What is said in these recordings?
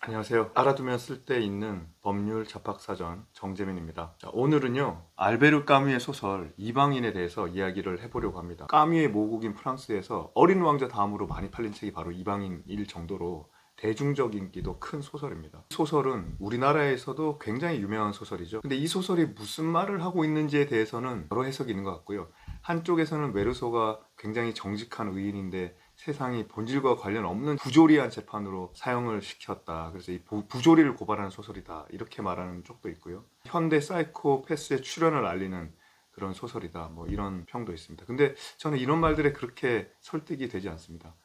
안녕하세요. 알아두면 쓸데있는 법률 잡학사전 정재민입니다. 자, 오늘은요, 알베르 까뮈의 소설 이방인에 대해서 이야기를 해보려고 합니다. 까뮈의 모국인 프랑스에서 어린 왕자 다음으로 많이 팔린 책이 바로 이방인일 정도로 대중적 인기도 큰 소설입니다. 소설은 우리나라에서도 굉장히 유명한 소설이죠. 근데 이 소설이 무슨 말을 하고 있는지에 대해서는 여러 해석이 있는 것 같고요. 한쪽에서는 메르소가 굉장히 정직한 의인인데 세상이 본질과 관련 없는 부조리한 재판으로 사형을 시켰다. 그래서 이 부조리를 고발하는 소설이다. 이렇게 말하는 쪽도 있고요. 현대 사이코패스의 출현을 알리는 그런 소설이다. 뭐 이런 평도 있습니다. 근데 저는 이런 말들에 그렇게 설득이 되지 않습니다.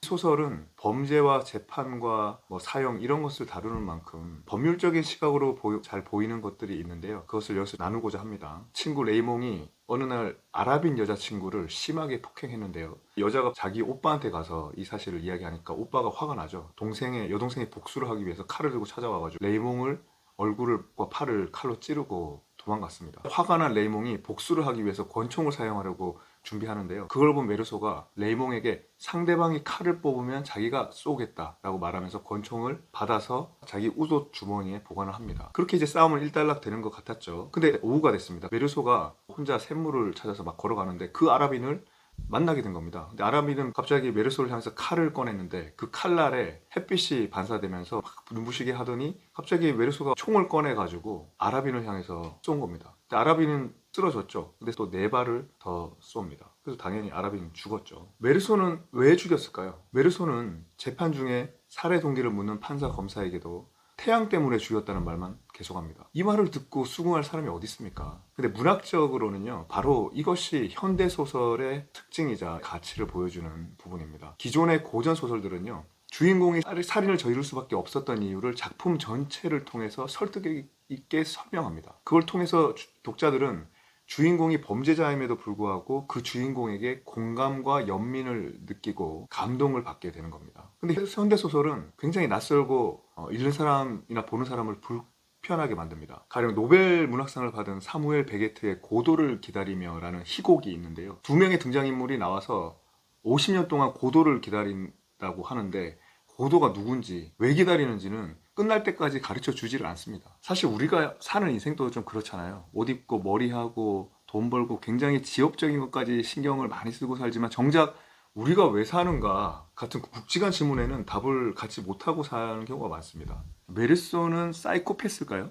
소설은 범죄와 재판과 뭐 사형 이런 것을 다루는 만큼 법률적인 시각으로 잘 보이는 것들이 있는데요. 그것을 여기서 나누고자 합니다. 친구 레이몽이 어느 날 아랍인 여자친구를 심하게 폭행했는데요. 여자가 자기 오빠한테 가서 이 사실을 이야기하니까 오빠가 화가 나죠. 여동생이 복수를 하기 위해서 칼을 들고 찾아와가지고 레이몽을 얼굴과 팔을 칼로 찌르고 도망갔습니다. 화가 난 레이몽이 복수를 하기 위해서 권총을 사용하려고 준비하는데요. 그걸 본 메르소가 레이몽에게 상대방이 칼을 뽑으면 자기가 쏘겠다라고 말하면서 권총을 받아서 자기 웃옷 주머니에 보관을 합니다. 그렇게 이제 싸움은 일단락 되는 것 같았죠. 근데 오후가 됐습니다. 메르소가 혼자 샘물을 찾아서 막 걸어가는데 그 아랍인을 만나게 된 겁니다. 근데 아랍인은 갑자기 메르소를 향해서 칼을 꺼냈는데 그 칼날에 햇빛이 반사되면서 막 눈부시게 하더니 갑자기 메르소가 총을 꺼내가지고 아랍인을 향해서 쏜 겁니다. 근데 아랍인은 쓰러졌죠. 근데 또 네 발을 더 쏩니다. 그래서 당연히 아랍인은 죽었죠. 메르소는 왜 죽였을까요? 메르소는 재판 중에 살해 동기를 묻는 판사 검사에게도 태양 때문에 죽였다는 말만 계속합니다. 이 말을 듣고 수긍할 사람이 어디 있습니까? 근데 문학적으로는요, 바로 이것이 현대소설의 특징이자 가치를 보여주는 부분입니다. 기존의 고전 소설들은요, 주인공이 살인을 저지를 수밖에 없었던 이유를 작품 전체를 통해서 설득 있게 설명합니다. 그걸 통해서 독자들은 주인공이 범죄자임에도 불구하고 그 주인공에게 공감과 연민을 느끼고 감동을 받게 되는 겁니다. 근데 현대소설은 굉장히 낯설고 읽는 사람이나 보는 사람을 불편하게 만듭니다. 가령 노벨 문학상을 받은 사무엘 베게트의 고도를 기다리며라는 희곡이 있는데요. 두 명의 등장인물이 나와서 50년 동안 고도를 기다린다고 하는데 고도가 누군지 왜 기다리는지는 끝날 때까지 가르쳐 주지를 않습니다. 사실 우리가 사는 인생도 좀 그렇잖아요. 옷 입고 머리하고 돈 벌고 굉장히 지엽적인 것까지 신경을 많이 쓰고 살지만 정작 우리가 왜 사는가 같은 묵직한 질문에는 답을 갖지 못하고 사는 경우가 많습니다. 메르소는 사이코패스일까요?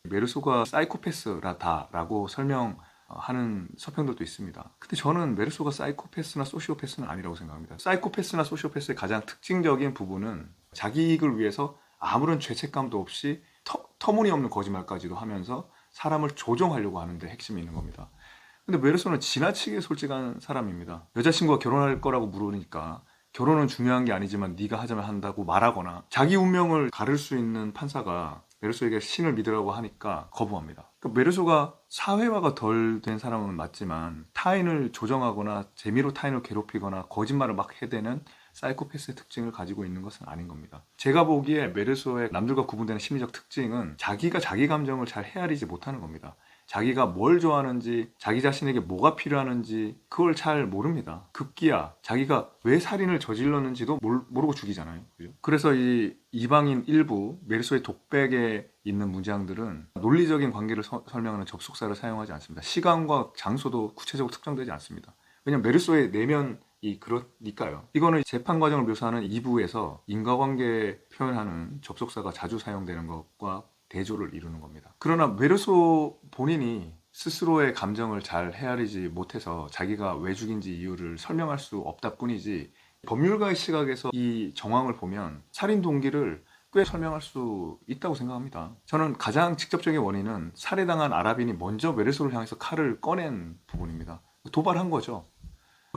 메르소가 사이코패스라다라고 설명하는 서평들도 있습니다. 근데 저는 메르소가 사이코패스나 소시오패스는 아니라고 생각합니다. 사이코패스나 소시오패스의 가장 특징적인 부분은 자기 이익을 위해서 아무런 죄책감도 없이 터무니없는 거짓말까지도 하면서 사람을 조종하려고 하는데 핵심이 있는 겁니다. 근데 메르소는 지나치게 솔직한 사람입니다. 여자친구가 결혼할 거라고 물으니까 결혼은 중요한 게 아니지만 네가 하자면 한다고 말하거나 자기 운명을 가를 수 있는 판사가 메르소에게 신을 믿으라고 하니까 거부합니다. 그러니까 메르소가 사회화가 덜 된 사람은 맞지만 타인을 조정하거나 재미로 타인을 괴롭히거나 거짓말을 막 해대는 사이코패스의 특징을 가지고 있는 것은 아닌 겁니다. 제가 보기에 메르소의 남들과 구분되는 심리적 특징은 자기가 자기 감정을 잘 헤아리지 못하는 겁니다. 자기가 뭘 좋아하는지, 자기 자신에게 뭐가 필요하는지 그걸 잘 모릅니다. 급기야 자기가 왜 살인을 저질렀는지도 모르고 죽이잖아요. 그죠? 그래서 이 이방인 일부 메르소의 독백에 있는 문장들은 논리적인 관계를 설명하는 접속사를 사용하지 않습니다. 시간과 장소도 구체적으로 특정되지 않습니다. 왜냐하면 메르소의 내면이 그러니까요. 이거는 재판 과정을 묘사하는 2부에서 인과관계 표현하는 접속사가 자주 사용되는 것과 대조를 이루는 겁니다. 그러나 메르소 본인이 스스로의 감정을 잘 헤아리지 못해서 자기가 왜 죽인지 이유를 설명할 수 없다 뿐이지 법률가의 시각에서 이 정황을 보면 살인 동기를 꽤 설명할 수 있다고 생각합니다. 저는 가장 직접적인 원인은 살해당한 아랍인이 먼저 메르소를 향해서 칼을 꺼낸 부분입니다. 도발한 거죠.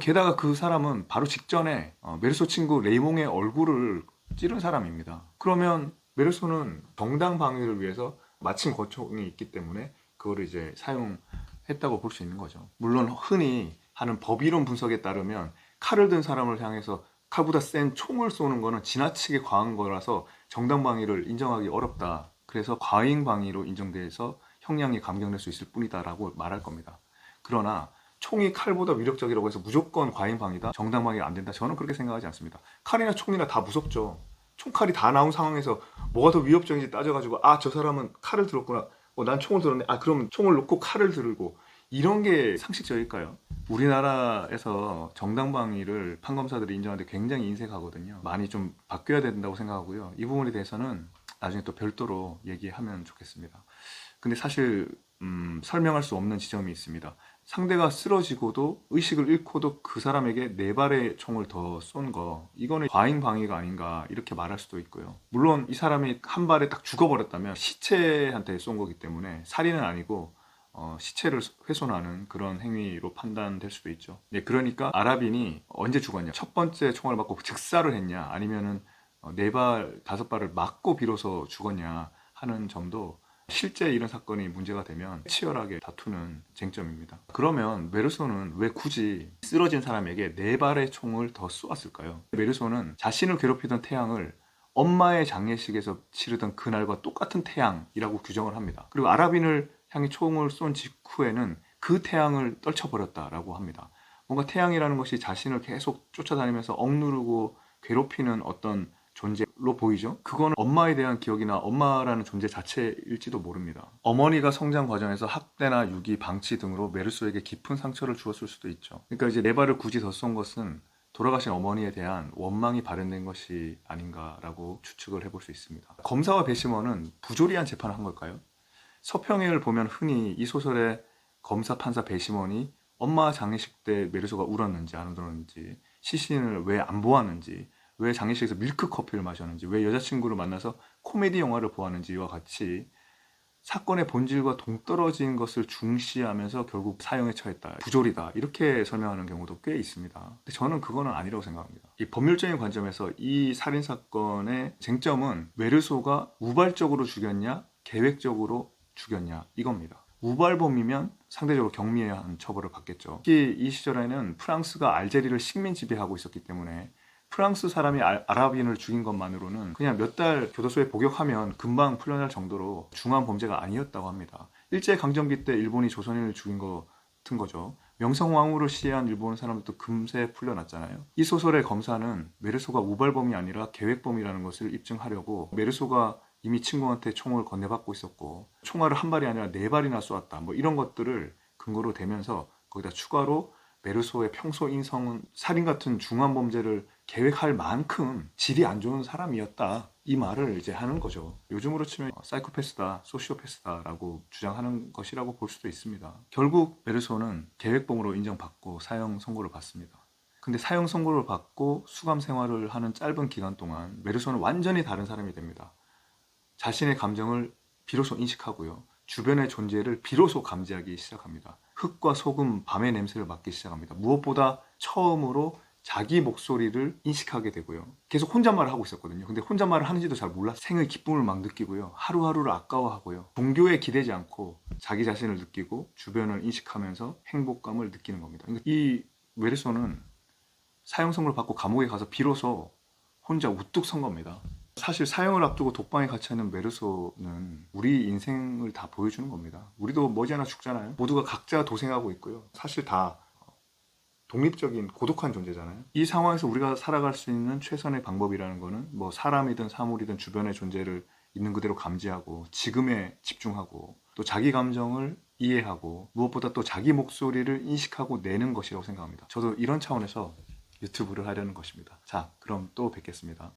게다가 그 사람은 바로 직전에 메르소 친구 레이몽의 얼굴을 찌른 사람입니다. 그러면 메르소는 정당 방위를 위해서 마침 권총이 있기 때문에 그거를 이제 사용했다고 볼 수 있는 거죠. 물론 흔히 하는 법이론 분석에 따르면 칼을 든 사람을 향해서 칼보다 센 총을 쏘는 거는 지나치게 과한 거라서 정당 방위를 인정하기 어렵다. 그래서 과잉 방위로 인정돼서 형량이 감경될 수 있을 뿐이다라고 말할 겁니다. 그러나 총이 칼보다 위력적이라고 해서 무조건 과잉 방위다, 정당 방위가 안 된다. 저는 그렇게 생각하지 않습니다. 칼이나 총이나 다 무섭죠. 총칼이 다 나온 상황에서 뭐가 더 위협적인지 따져가지고 아, 저 사람은 칼을 들었구나. 난 총을 들었네. 아, 그럼 총을 놓고 칼을 들고 이런 게 상식적일까요? 우리나라에서 정당방위를 판검사들이 인정하는데 굉장히 인색하거든요. 많이 좀 바뀌어야 된다고 생각하고요. 이 부분에 대해서는 나중에 또 별도로 얘기하면 좋겠습니다. 근데 사실 설명할 수 없는 지점이 있습니다. 상대가 쓰러지고도 의식을 잃고도 그 사람에게 4발의 총을 더 쏜 거, 이거는 과잉 방위가 아닌가 이렇게 말할 수도 있고요. 물론 이 사람이 한 발에 딱 죽어버렸다면 시체한테 쏜 거기 때문에 살인은 아니고 시체를 훼손하는 그런 행위로 판단될 수도 있죠. 네, 그러니까 아랍인이 언제 죽었냐? 첫 번째 총을 맞고 즉사를 했냐? 아니면은 4발, 5발을 맞고 비로소 죽었냐 하는 점도 실제 이런 사건이 문제가 되면 치열하게 다투는 쟁점입니다. 그러면 메르소는 왜 굳이 쓰러진 사람에게 4발의 총을 더 쏘았을까요? 메르소는 자신을 괴롭히던 태양을 엄마의 장례식에서 치르던 그날과 똑같은 태양이라고 규정을 합니다. 그리고 아랍인을 향해 총을 쏜 직후에는 그 태양을 떨쳐버렸다라고 합니다. 뭔가 태양이라는 것이 자신을 계속 쫓아다니면서 억누르고 괴롭히는 어떤 존재로 보이죠. 그거는 엄마에 대한 기억이나 엄마라는 존재 자체일지도 모릅니다. 어머니가 성장 과정에서 학대나 유기, 방치 등으로 메르소에게 깊은 상처를 주었을 수도 있죠. 그러니까 이제 4발을 굳이 더 쏜 것은 돌아가신 어머니에 대한 원망이 발현된 것이 아닌가라고 추측을 해볼 수 있습니다. 검사와 배심원은 부조리한 재판을 한 걸까요? 서평행을 보면 흔히 이 소설의 검사, 판사, 배심원이 엄마 장례식 때 메르소가 울었는지 안 울었는지, 시신을 왜 안 보았는지, 왜 장례식에서 밀크 커피를 마셨는지, 왜 여자친구를 만나서 코미디 영화를 보았는지와 같이 사건의 본질과 동떨어진 것을 중시하면서 결국 사형에 처했다, 부조리다, 이렇게 설명하는 경우도 꽤 있습니다. 근데 저는 그거는 아니라고 생각합니다. 이 법률적인 관점에서 이 살인사건의 쟁점은 메르소가 우발적으로 죽였냐 계획적으로 죽였냐 이겁니다. 우발범이면 상대적으로 경미한 처벌을 받겠죠. 특히 이 시절에는 프랑스가 알제리를 식민 지배하고 있었기 때문에 프랑스 사람이 아랍인을 죽인 것만으로는 그냥 몇 달 교도소에 복역하면 금방 풀려날 정도로 중한 범죄가 아니었다고 합니다. 일제강점기 때 일본이 조선인을 죽인 거 같은 거죠. 명성황후를 시해한 일본 사람들도 금세 풀려났잖아요. 이 소설의 검사는 메르소가 우발범이 아니라 계획범이라는 것을 입증하려고 메르소가 이미 친구한테 총을 건네받고 있었고 총알을 한 발이 아니라 4발이나 쏘았다, 뭐 이런 것들을 근거로 대면서 거기다 추가로 메르소의 평소 인성은 살인 같은 중한 범죄를 계획할 만큼 질이 안 좋은 사람이었다, 이 말을 이제 하는 거죠. 요즘으로 치면 사이코패스다, 소시오패스다라고 주장하는 것이라고 볼 수도 있습니다. 결국 메르소는 계획범으로 인정받고 사형 선고를 받습니다. 근데 사형 선고를 받고 수감 생활을 하는 짧은 기간 동안 메르소는 완전히 다른 사람이 됩니다. 자신의 감정을 비로소 인식하고요. 주변의 존재를 비로소 감지하기 시작합니다. 흙과 소금, 밤의 냄새를 맡기 시작합니다. 무엇보다 처음으로 자기 목소리를 인식하게 되고요. 계속 혼잣말을 하고 있었거든요. 근데 혼잣말을 하는지도 잘 몰라서 생의 기쁨을 막 느끼고요. 하루하루를 아까워하고요. 종교에 기대지 않고 자기 자신을 느끼고 주변을 인식하면서 행복감을 느끼는 겁니다. 이 메르소는 사형 선고를 받고 감옥에 가서 비로소 혼자 우뚝 선 겁니다. 사실 사형을 앞두고 독방에 갇혀 있는 메르소는 우리 인생을 다 보여주는 겁니다. 우리도 머지않아 죽잖아요. 모두가 각자 도생하고 있고요. 사실 다 독립적인 고독한 존재잖아요. 이 상황에서 우리가 살아갈 수 있는 최선의 방법이라는 거는 뭐 사람이든 사물이든 주변의 존재를 있는 그대로 감지하고 지금에 집중하고 또 자기 감정을 이해하고 무엇보다 또 자기 목소리를 인식하고 내는 것이라고 생각합니다. 저도 이런 차원에서 유튜브를 하려는 것입니다. 자, 그럼 또 뵙겠습니다.